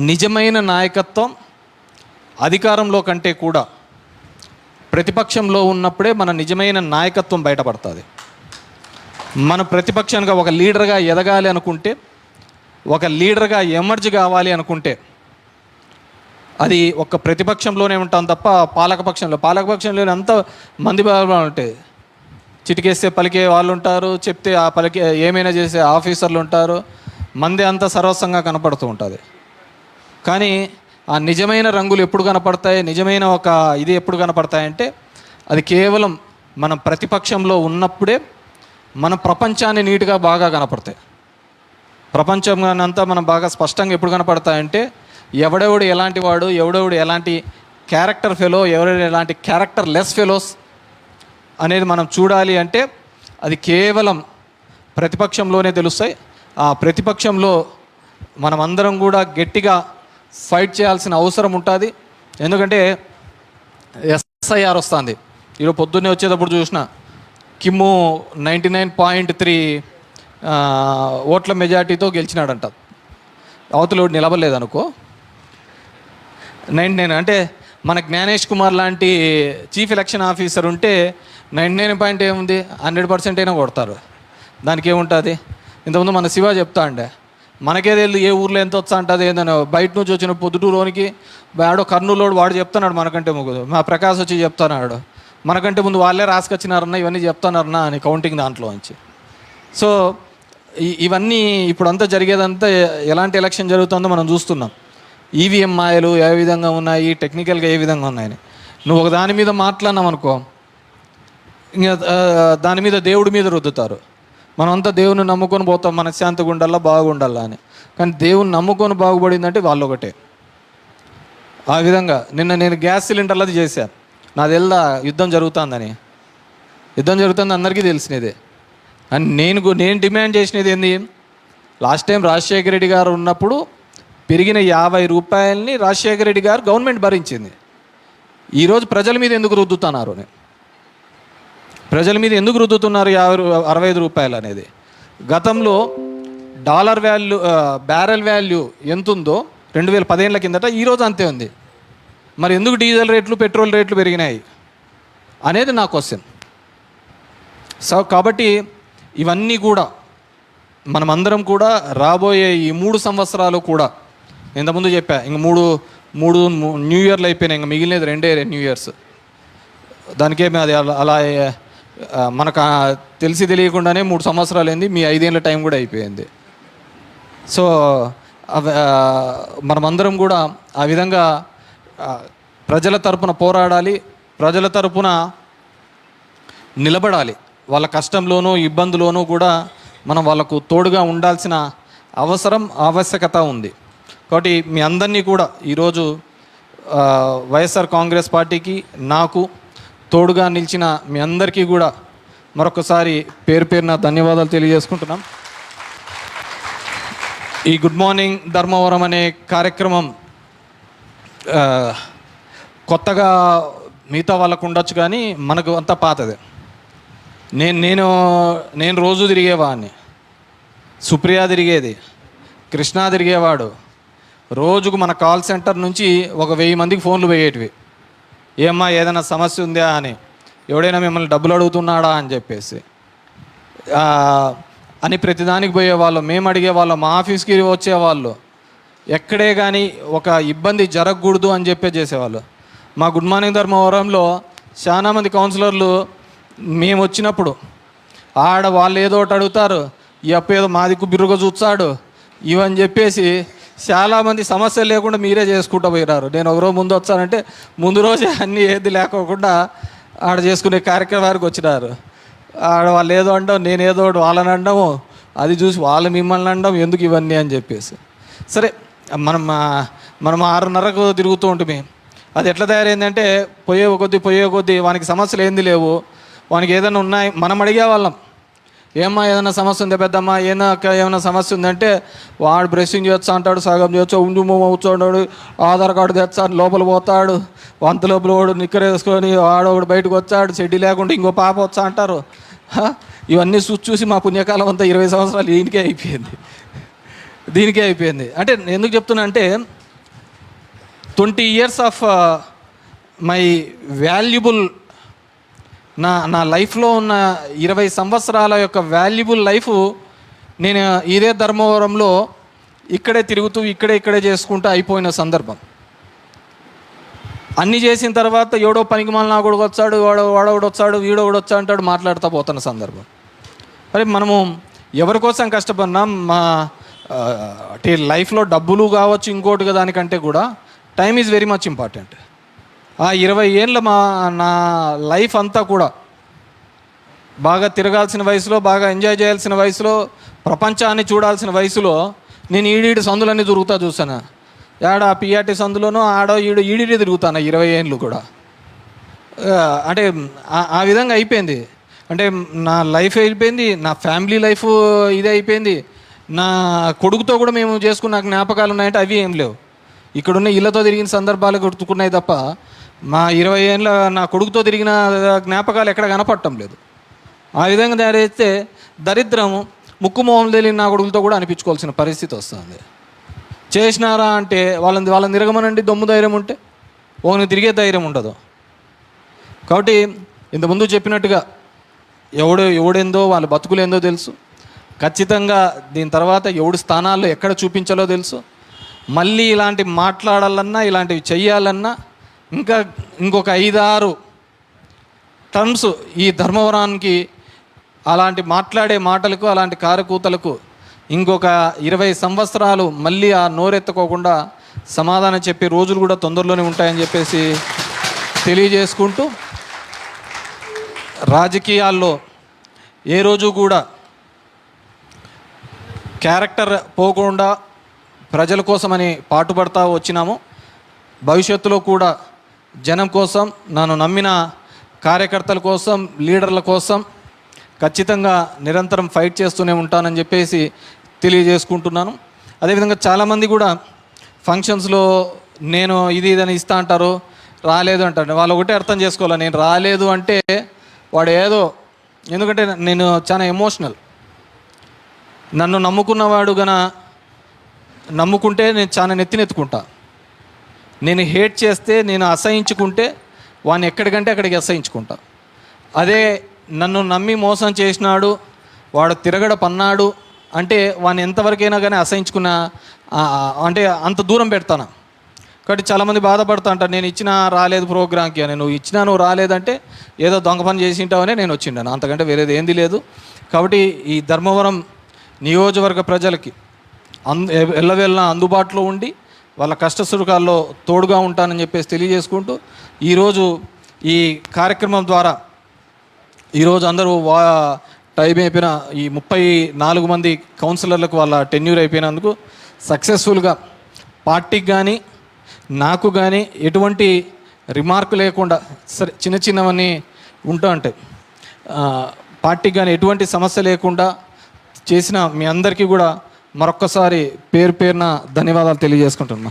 నిజమైన నాయకత్వం అధికారంలో కంటే కూడా ప్రతిపక్షంలో ఉన్నప్పుడే మన నిజమైన నాయకత్వం బయటపడుతుంది. మన ప్రతిపక్షంగా ఒక లీడర్గా ఎదగాలి అనుకుంటే, ఒక లీడర్గా ఎమర్జ్ కావాలి అనుకుంటే అది ఒక ప్రతిపక్షంలోనే ఉంటాం తప్ప పాలకపక్షంలో అంత మంది ఉంటాయి. చిటికేస్తే పలికే వాళ్ళు ఉంటారు, చెప్తే ఆ పలికే ఏమైనా చేసే ఆఫీసర్లు ఉంటారు, మంది అంతా సర్వస్వంగా కనపడుతూ ఉంటుంది. కానీ ఆ నిజమైన రంగులు ఎప్పుడు కనపడతాయి, నిజమైన ఒక ఇది ఎప్పుడు కనపడతాయంటే అది కేవలం మనం ప్రతిపక్షంలో ఉన్నప్పుడే మన ప్రపంచాన్ని నీట్గా బాగా కనపడతాయి. ప్రపంచంగానంతా మనం బాగా స్పష్టంగా ఎప్పుడు కనపడతాయంటే ఎవడెవడు ఎలాంటి వాడు, ఎవడెవడు ఎలాంటి క్యారెక్టర్ ఫెలో, ఎవరెవడు ఎలాంటి క్యారెక్టర్ లెస్ ఫెలోస్ అనేది మనం చూడాలి అంటే అది కేవలం ప్రతిపక్షంలోనే తెలుస్తాయి. ఆ ప్రతిపక్షంలో మనమందరం కూడా గట్టిగా ఫైట్ చేయాల్సిన అవసరం ఉంటుంది. ఎందుకంటే ఎస్ఐఆర్ వస్తుంది. ఈరోజు పొద్దున్నే వచ్చేటప్పుడు చూసిన కిమ్ము 99.3 ఓట్ల మెజార్టీతో గెలిచినాడంట. అవతల నిలబడలేదనుకో 99. అంటే మన జ్ఞానేష్ కుమార్ లాంటి చీఫ్ ఎలక్షన్ ఆఫీసర్ ఉంటే 99 ఏముంది, 100% అయినా కొడతారు. దానికి ఏముంటుంది? ఇంతకుముందు మన శివ చెప్తా అండే మనకే తెలియదు ఏ ఊర్లో ఎంత వచ్చా అంటుంది ఏందని. బయట నుంచి వచ్చిన పొద్దుటూరులోనికి వాడో కర్నూలులోడు వాడు చెప్తున్నాడు మనకంటే ముగ్గురు. మా ప్రకాశ్ వచ్చి చెప్తున్నాడు మనకంటే ముందు వాళ్ళే రాసుకొచ్చినారన్నా ఇవన్నీ చెప్తున్నారన్నా అని కౌంటింగ్ దాంట్లో నుంచి. సో ఇవన్నీ ఇప్పుడంతా జరిగేదంతా ఎలాంటి ఎలక్షన్ జరుగుతుందో మనం చూస్తున్నాం. ఈవీఎం మాయలు ఏ విధంగా ఉన్నాయి, టెక్నికల్గా ఏ విధంగా ఉన్నాయని. నువ్వు ఒక దాని మీద మాట్లాడినాం అనుకో, ఇంకా దాని మీద దేవుడి మీద రుద్దుతారు. మనమంతా దేవుని నమ్ముకొని పోతాం, మనశ్శాంతిగా ఉండాలా, బాగుండాలా అని. కానీ దేవుని నమ్ముకొని బాగుపడిందంటే వాళ్ళు ఒకటే. ఆ విధంగా నిన్న నేను గ్యాస్ సిలిండర్లది చేశాను. నాది ఎలా యుద్ధం జరుగుతుందని. యుద్ధం జరుగుతుంది అందరికీ తెలిసినదే. అని నేను డిమాండ్ చేసినది ఏంది, లాస్ట్ టైం రాజశేఖర రెడ్డి గారు ఉన్నప్పుడు పెరిగిన 50 రూపాయలని రాజశేఖర రెడ్డి గారు గవర్నమెంట్ భరించింది. ఈరోజు ప్రజల మీద ఎందుకు రుద్దుతున్నారు? ప్రజల మీద ఎందుకు రుద్దుతున్నారు 65 రూపాయలు అనేది? గతంలో డాలర్ వాల్యూ, బ్యారెల్ వాల్యూ ఎంత ఉందో 2015 కిందట ఈరోజు అంతే ఉంది. మరి ఎందుకు డీజిల్ రేట్లు, పెట్రోల్ రేట్లు పెరిగినాయి అనేది నా క్వశ్చన్. సో కాబట్టి ఇవన్నీ కూడా మనమందరం కూడా రాబోయే ఈ 3 సంవత్సరాలు కూడా, ఇంతకుముందు చెప్పా, ఇంక మూడు న్యూ ఇయర్లు అయిపోయినాయి, ఇంక మిగిలినది 2 న్యూ ఇయర్స్. దానికేమి అది అలా మనకు తెలిసి తెలియకుండానే 3 సంవత్సరాలు అయింది. మీ 5 ఏళ్ళ టైం కూడా అయిపోయింది. సో మనమందరం కూడా ఆ విధంగా ప్రజల తరపున పోరాడాలి, ప్రజల తరపున నిలబడాలి. వాళ్ళ కష్టంలోనూ ఇబ్బందులోనూ కూడా మనం వాళ్ళకు తోడుగా ఉండాల్సిన ఆవశ్యకత ఉంది. కాబట్టి మీ అందరినీ కూడా ఈరోజు వైఎస్ఆర్ కాంగ్రెస్ పార్టీకి నాకు తోడుగా నిలిచిన మీ అందరికీ కూడా మరొకసారి పేరు పేరున ధన్యవాదాలు తెలియజేసుకుంటున్నాం. ఈ గుడ్ మార్నింగ్ ధర్మవరం అనే కార్యక్రమం కొత్తగా మిగతా వాళ్ళకు ఉండొచ్చు, కానీ మనకు అంతా పాతదే. నేను రోజు తిరిగేవాడిని, సుప్రియ తిరిగేది, కృష్ణ తిరిగేవాడు. రోజుకు మన కాల్ సెంటర్ నుంచి 1000 మందికి ఫోన్లు పోయేటివి. ఏమ్మా ఏదైనా సమస్య ఉందా అని, ఎవడైనా మిమ్మల్ని డబ్బులు అడుగుతున్నాడా అని చెప్పేసి అని ప్రతిదానికి పోయేవాళ్ళు. మేము అడిగేవాళ్ళం, మా ఆఫీస్కి వచ్చేవాళ్ళు. ఎక్కడే కానీ ఒక ఇబ్బంది జరగకూడదు అని చేసేవాళ్ళు. మా గుడ్ మార్నింగ్ ధర్మవరంలో చాలామంది కౌన్సిలర్లు మేము వచ్చినప్పుడు వాళ్ళు ఏదో ఒకటి అడుగుతారు, ఈ అప్పు ఏదో మా దిక్కు బిర్రుగా చూస్తాడు ఇవని చెప్పేసి చాలామంది సమస్యలు లేకుండా మీరే చేసుకుంటూ పోయినారు. నేను ఒకరోజు ముందు వచ్చానంటే ముందు రోజే అన్నీ ఏది లేకోకుండా ఆడ చేసుకునే కార్యక్రమానికి వచ్చినారు. వాళ్ళు ఏదో అంటాం, నేను ఏదో ఒకటి వాళ్ళని అనడము, అది చూసి వాళ్ళు మిమ్మల్ని అనడం, ఎందుకు ఇవన్నీ అని చెప్పేసి. సరే, మనం 6:30కు తిరుగుతూ ఉంటుంది. అది ఎట్లా తయారైందంటే పోయే కొద్దీ వానికి సమస్యలు ఏంది లేవు, వానికి ఏదైనా ఉన్నాయి. మనం అడిగేవాళ్ళం, ఏమ్మా ఏదైనా సమస్య ఉందా పెద్దమ్మా, ఏమైనా సమస్య ఉందంటే వాడు బ్రషింగ్ చేస్తా అంటాడు, సగం చేయొచ్చు, కూర్చోండాడు, ఆధార్ కార్డు తెచ్చా లోపల పోతాడు, వంత లోపల వాడు నిక్కర వేసుకొని వాడొకడు బయటకు వచ్చాడు, చెడ్డి లేకుండా ఇంకో పాప వచ్చా అంటారు. ఇవన్నీ చూసి మా పుణ్యకాలం అంతా 20 సంవత్సరాలు ఈయనకే అయిపోయింది. దీనికే అయిపోయింది. అంటే ఎందుకు చెప్తున్నా అంటే 20 years ఆఫ్ మై వాల్యుబుల్ నా లైఫ్లో ఉన్న 20 సంవత్సరాల యొక్క వాల్యుబుల్ లైఫ్ నేను ఇదే ధర్మవరంలో ఇక్కడే తిరుగుతూ ఇక్కడే చేసుకుంటూ అయిపోయిన సందర్భం. అన్నీ చేసిన తర్వాత ఎవడో పనికి మాల నా కొడుకు వచ్చాడు, వాడోడు వచ్చాడు, వీడోడు వచ్చా అంటాడు, మాట్లాడుతూ పోతున్న సందర్భం. మరి మనము ఎవరి కోసం కష్టపడినా అంటే లైఫ్లో డబ్బులు కావచ్చు, ఇంకోటిగా దానికంటే కూడా time is very much important. ఆ 20 ఏళ్ళ నా లైఫ్ అంతా కూడా బాగా తిరగాల్సిన వయసులో, బాగా ఎంజాయ్ చేయాల్సిన వయసులో, ప్రపంచాన్ని చూడాల్సిన వయసులో నేను ఈడీడి సందులన్నీ చూసాను. ఆడ పిఆర్టీ సందులోనూ ఈడీడి తిరుగుతాను 20 ఏళ్ళు కూడా. అంటే ఆ విధంగా అయిపోయింది. అంటే నా లైఫ్ అయిపోయింది, నా ఫ్యామిలీ లైఫ్ ఇదే అయిపోయింది. నా కొడుకుతో కూడా మేము చేసుకున్న జ్ఞాపకాలు ఉన్నాయంటే అవి ఏం లేవు. ఇక్కడున్న ఇళ్ళతో తిరిగిన సందర్భాలు గుర్తుకున్నాయి తప్ప మా 20 ఏళ్ళ నా కొడుకుతో తిరిగిన జ్ఞాపకాలు ఎక్కడ కనపడటం లేదు. ఆ విధంగా తయారైతే దరిద్రము ముక్కు మొహం తెలియని నా కొడుకులతో కూడా అనిపించుకోవాల్సిన పరిస్థితి వస్తుంది. చేసినారా అంటే వాళ్ళని తిరగమనండి, దమ్ము ధైర్యం ఉంటే. ఓని తిరిగే ధైర్యం ఉండదు. కాబట్టి ఇంతకుముందు చెప్పినట్టుగా ఎవడేందో వాళ్ళ బతుకులేందో తెలుసు. ఖచ్చితంగా దీని తర్వాత ఎవడి స్థానాల్లో ఎక్కడ చూపించాలో తెలుసు. మళ్ళీ ఇలాంటి మాట్లాడాలన్నా, ఇలాంటివి చెయ్యాలన్నా ఇంకొక 5-6 టర్మ్స్ ఈ ధర్మవరానికి అలాంటి మాట్లాడే మాటలకు, అలాంటి కారకూతలకు ఇంకొక 20 సంవత్సరాలు మళ్ళీ ఆ నోరెత్తుకోకుండా సమాధానం చెప్పే రోజులు కూడా తొందరలోనే ఉంటాయని చెప్పేసి తెలియజేసుకుంటూ, రాజకీయాల్లో ఏ రోజు కూడా క్యారెక్టర్ పోకుండా ప్రజల కోసమని పాటుపడతా వచ్చినాము. భవిష్యత్తులో కూడా జనం కోసం, నన్ను నమ్మిన కార్యకర్తల కోసం, లీడర్ల కోసం ఖచ్చితంగా నిరంతరం ఫైట్ చేస్తూనే ఉంటానని చెప్పేసి తెలియజేసుకుంటున్నాను. అదేవిధంగా చాలామంది కూడా ఫంక్షన్స్లో నేను ఇదని ఇస్తా అంటారు, రాలేదు అంటారు. వాళ్ళు ఒకటే అర్థం చేసుకోవాలి, నేను రాలేదు అంటే వాడు ఏదో, ఎందుకంటే నేను చాలా ఎమోషనల్. నన్ను నమ్ముకున్నవాడు నమ్ముకుంటే నేను చాలా నెత్తినెత్తుకుంటా. నేను హేట్ చేస్తే, నేను అసహించుకుంటే వాడిని ఎక్కడికంటే అక్కడికి అసహించుకుంటా. అదే నన్ను నమ్మి మోసం చేసినాడు, వాడు తిరగడ పన్నాడు అంటే వాడిని ఎంతవరకైనా కానీ అసహించుకున్న అంటే అంత దూరం పెడతాను. కాబట్టి చాలామంది బాధపడతా అంటారు, నేను ఇచ్చినా రాలేదు ప్రోగ్రామ్కి అని. నువ్వు రాలేదంటే ఏదో దొంగ పని చేసింటావనే నేను వచ్చిండాను, అంతకంటే వేరేది ఏంది లేదు. కాబట్టి ఈ ధర్మవరం నియోజకవర్గ ప్రజలకి ఎల్లవెల్లా అందుబాటులో ఉండి వాళ్ళ కష్టసుఖాల్లో తోడుగా ఉంటానని చెప్పేసి తెలియజేసుకుంటూ, ఈరోజు ఈ కార్యక్రమం ద్వారా ఈరోజు అందరూ టైం అయిపోయిన ఈ 34 మంది కౌన్సిలర్లకు వాళ్ళ టెన్యూర్ అయిపోయినందుకు సక్సెస్ఫుల్గా పార్టీకి కానీ నాకు కానీ ఎటువంటి రిమార్క్ లేకుండా, సరే చిన్నవన్నీ ఉంటూ ఉంటాయి, పార్టీకి కానీ ఎటువంటి సమస్య లేకుండా చేసిన మీ అందరికీ కూడా మరొక్కసారి పేరున ధన్యవాదాలు తెలియజేసుకుంటున్నా.